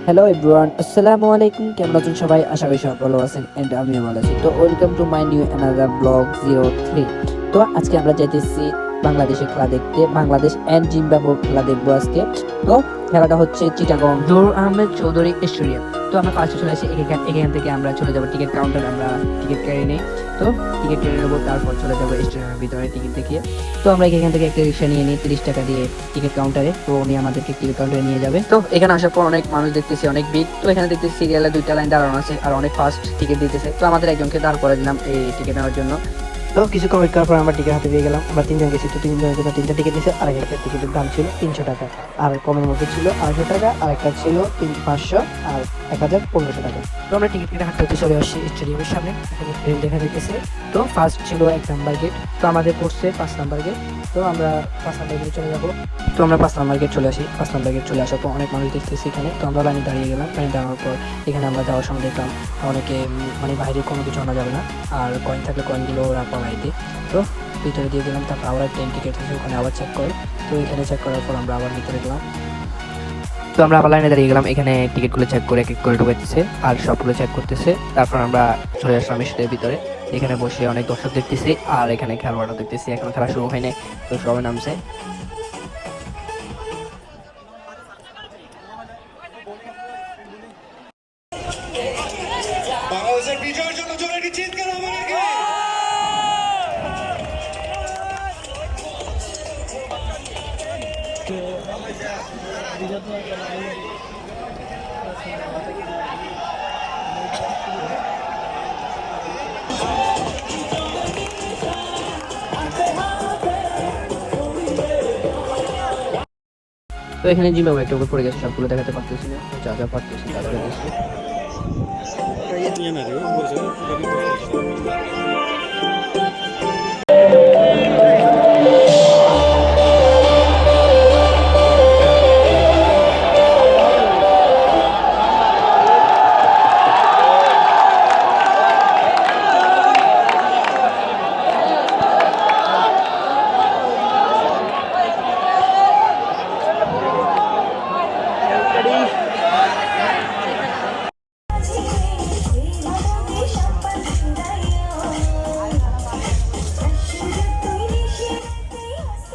Hello everyone, আসসালামু আলাইকুম। কেমন আছেন সবাই? আশা করি সবাই ভালো আছেন এন্ড আমিও ভালো আছি। তো welcome to my new another blog 03। তো আজকে আমরা যাইতেছি বাংলাদেশের খেলা দেখতে। বাংলাদেশ এন্ড জিম্বাবুয়ের খেলা দেখবো আজকে। তো খেলাটা হচ্ছে চিটাগং জোর আহমেদ চৌধুরী স্টেডিয়াম। তো আমরা ফার্স্টে চলে আসি এখান থেকে আমরা চলে যাবো টিকিট কাউন্টার। আমরা টিকিট কেড়ে নিই। তো টিকিট কেড়ে নেবো, তারপর চলে যাবো স্টেডিয়ামের ভিতরে টিকিট দেখিয়ে। তো আমরা এখান থেকে একটা রিক্সা নিয়ে নিই 30 টাকা দিয়ে টিকিট কাউন্টারে। তো উনি আমাদেরকে টিকিট কাউন্টারে নিয়ে যাবে। তো এখানে আসার পর অনেক মানুষ দেখতেছি, অনেক ভিড়। তো এখানে দেখতেছি সিরিয়ালে 2টা লাইন দাঁড়ানো আছে আর অনেক ফাস্ট টিকিট দিতেছে। তো আমাদের একজনকে দাঁড় করে দিলাম এই টিকিট নেওয়ার জন্য। তো কিছুক্ষণ ওয়েট করার পর আমরা টিকিট হাতে পেয়ে গেলাম। আমরা তিনজন গেছি। তো তিনজনের জন্য 3টা টিকিট নিয়েছে। আর একটা টিকিটের দাম ছিল 300 টাকা, আর কমের মধ্যে ছিল 250 টাকা, আর একটা ছিল 500 আর 1000 1500 টাকা। তো আমরা টিকিট কেটে হাঁটতে চলে আসছি স্টেডিয়ামের সামনে। এখানে ট্রেন দেখা যাইতেছে। তো ফার্স্ট ছিল 1 নাম্বার গেট। তো আমাদের পড়ছে 5 নাম্বার গেট। তো আমরা 5 নাম্বার গেটে চলে যাবো। তো আমরা 5 নাম্বার গেট চলে আসি। 5 নাম্বার গেট চলে আসার পর অনেক মানুষ দেখতেছি এখানে। তো আমরা লাইনে দাঁড়িয়ে গেলাম। লাইনে দাঁড়ানোর পর এখানে আমরা যাওয়ার সময় দেখলাম অনেকে মানে বাইরে কোনো কিছু আনা যাবে না, আর কয়েন থাকলে কয়েনগুলো ওরা পালাই দিই। তো ভিতরে দিয়ে দিলাম। তারপর আবার ট্রেন টিকিট আছে, ওখানে আবার চেক করে। তো এখানে চেক করার পর আমরা আবার ভিতরে গেলাম। তো আমরা আবার লাইনে দাঁড়িয়ে গেলাম। এখানে টিকিটগুলো চেক করে এক এক করে ঢুকাইতেছে আর সবগুলো চেক করতেছে। তারপর আমরা চলে আসলাম স্টেডিয়ামের ভিতরে। এখানে বসে অনেক দর্শক দেখতেছি আর এখানে খেলোয়াড়ও দেখতেছি। এখন খেলা শুরু হয়নি, তো সবাই নামছে। বাংলাদেশের বিজয়ের জন্য জোরে একটি চিৎকার হবে নাকি? তো এখানে জিম্বাবুয়ে একটা উপর পড়ে গেছে, সবগুলো দেখাতে পারতেছি না। যা যা পারতেছি তা দেখাতেছি।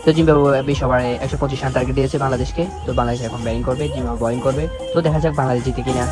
তো জিম্বাবুয়ে 20 ওভারে 125 রান টার্গেট দিয়েছে বাংলাদেশকে। তো বাংলাদেশ এখন ব্যাটিং করবে, জিম্বাবুয়ে বোলিং করবে। তো দেখা যাক বাংলাদেশ জিতে কিনা।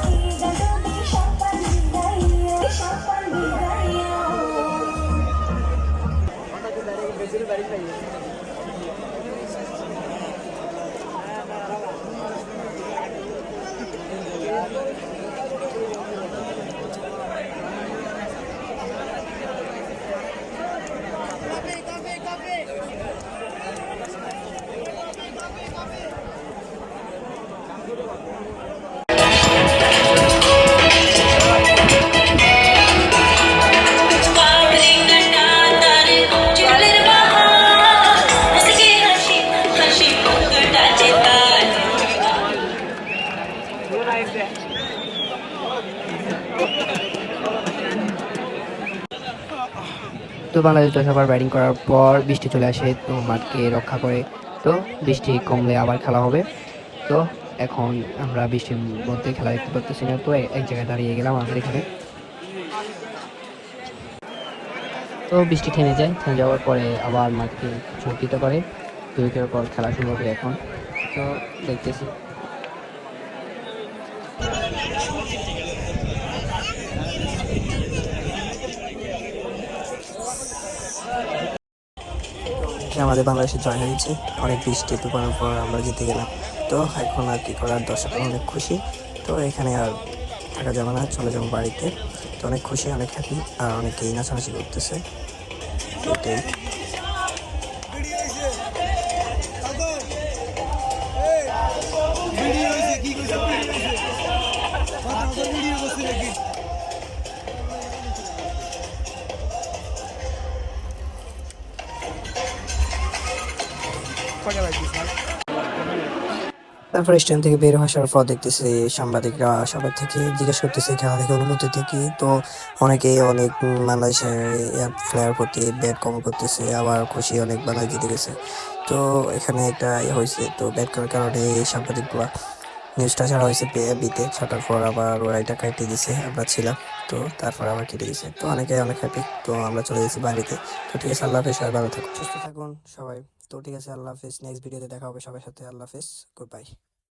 তো বাংলাদেশ 10 ওভার ব্যাটিং করার পর বৃষ্টি চলে আসে, তো মাঠকে রক্ষা করে। তো বৃষ্টি কমলে আবার খেলা হবে। তো এখন আমরা বৃষ্টির মধ্যে খেলা দেখতে পাচ্ছি না। তো এক জায়গায় দাঁড়িয়ে গেলাম আমাদের এখানে। তো বৃষ্টি থেমে যায়, থেমে যাওয়ার পরে আবার মাঠকে ঝোঁক দিতে পারে। 2 উইকেটের পর খেলা শুরু হবে এখন। তো দেখতেছি। আমাদের বাংলাদেশে জয় হয়েছে, অনেক বৃষ্টি তুফানের পর আমরা জিতে গেলাম। তো এখন আর কি করার, দর্শকরা অনেক খুশি। তো এখানে আর থাকা যাবে না, চলে যাবো বাড়িতে। তো অনেক খুশি, অনেক হ্যাপি, আর অনেকেই নাচানাচি করতেছে। এটাই। তারপর স্টেডিয়াম থেকে বের আসার পর দেখতেছি সাংবাদিকরা সবার থেকে জিজ্ঞেস করতেছে খেলা দেখে অনুভূতি থেকে। তো অনেকেই অনেক বাংলাদেশের প্লেয়ার প্রতি ব্যাট কম করতেছে, আবার খুশি অনেক বাংলাদেশ জিতে গেছে। তো এখানে একটা হয়েছে, তো ব্যাট করার কারণে এই সাংবাদিকগুলা নিউজটা ছাড়া হয়েছে বিতে, ছাটার পর আবার ওরা এটা কেটে দিছে, আমরা ছিলাম তো তারপর আবার কেটে দিছে, তো অনেকে অনেক হ্যাপি। তো আমরা চলে গেছি বাড়িতে। তো ঠিক আছে, আল্লাহ হাফেজ, সবাই ভালো থাকুন, সুস্থ থাকুন সবাই। তো ঠিক আছে, আল্লাহ হাফেজ, নেক্সট ভিডিওতে দেখা হবে সবার সাথে। আল্লাহ হাফেজ, গুড বাই।